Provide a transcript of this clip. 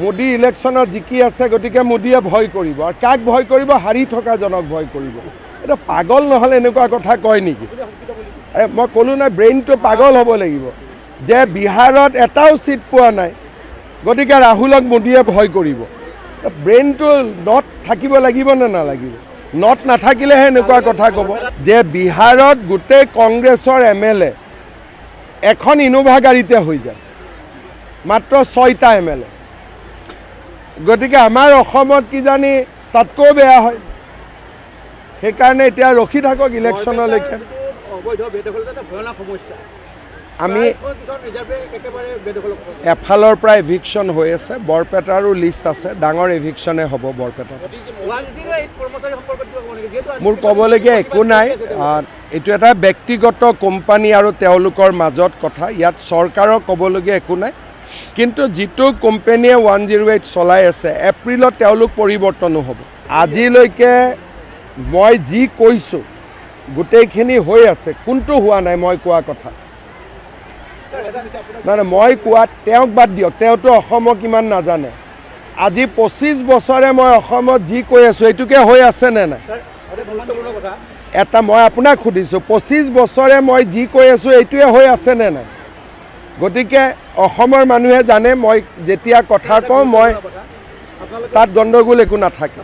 মোদী ইলেকশ্যনত জিকি আছে, গতিকে মোদীয়ে ভয় কৰিব। আৰু কাক ভয় কৰিব? হাৰি থকাজনক ভয় কৰিব। এটা পাগল নহ'লে এনেকুৱা কথা কয় নেকি? মই ক'লোঁ নাই, ব্ৰেইনটো পাগল হ'ব লাগিব যে বিহাৰত এটাও ছিট পোৱা নাই, গতিকে ৰাহুলক মোদীয়ে ভয় কৰিব। ব্ৰেইনটো নট থাকিব লাগিব নে নালাগিব? নট নাথাকিলেহে এনেকুৱা কথা ক'ব যে বিহাৰত গোটেই কংগ্ৰেছৰ MLA এখন ইনোভা গাড়ীতে হৈ যায়, মাত্ৰ 6টা MLA। গতিকে আমাৰ অসমত কিজানি তাতকৈও বেয়া হয়। সেইকাৰণে এতিয়া ৰখি থাকক ইলেকশ্যনলৈকে। আমি এফালৰ পৰা এভিকশ্যন হৈ আছে, বৰপেটাৰো লিষ্ট আছে, ডাঙৰ এভিকশ্যনে হ'ব বৰপেটাত। মোৰ ক'বলগীয়া একো নাই। এইটো এটা ব্যক্তিগত কোম্পানী আৰু তেওঁলোকৰ মাজত কথা, ইয়াত চৰকাৰৰ ক'বলগীয়া একো নাই। কিন্তু যিটো কোম্পানীয়ে 108 চলাই আছে, এপ্ৰিলত তেওঁলোক পৰিৱৰ্তনো হ'ব। আজিলৈকে মই যি কৈছোঁ গোটেইখিনি হৈ আছে, কোনটো হোৱা নাই মই কোৱা কথা? মানে মই কোৱাত তেওঁক বাদ দিয়ক, তেওঁতো অসমক ইমান নাজানে। আজি 25 বছৰে মই অসমত যি কৈ আছোঁ এইটোকে হৈ আছেনে নাই? এটা মই আপোনাক সুধিছোঁ, 25 বছৰে মই যি কৈ আছোঁ এইটোৱে হৈ আছেনে নাই? গতিকে অসমৰ মানুহে জানে মই যেতিয়া কথা কওঁ মই তাত গণ্ডগোল একো নাথাকে।